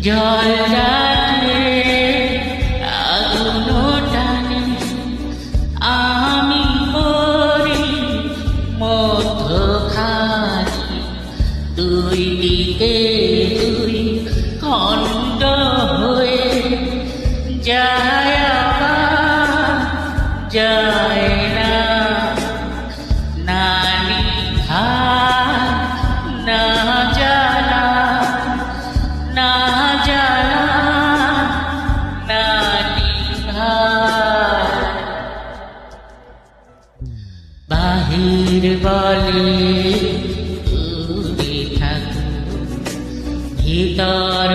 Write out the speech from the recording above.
জল রাখলে আগুন টানে, আমি পড়ি মধ্যখানে, দুই দিকে দুই খণ্ড হয়ে যায় আবার যায় না, না নিভা না জ্বালা, না জ্বালা না নিভা। বাহির বলে দূরে থাকো, ভিতর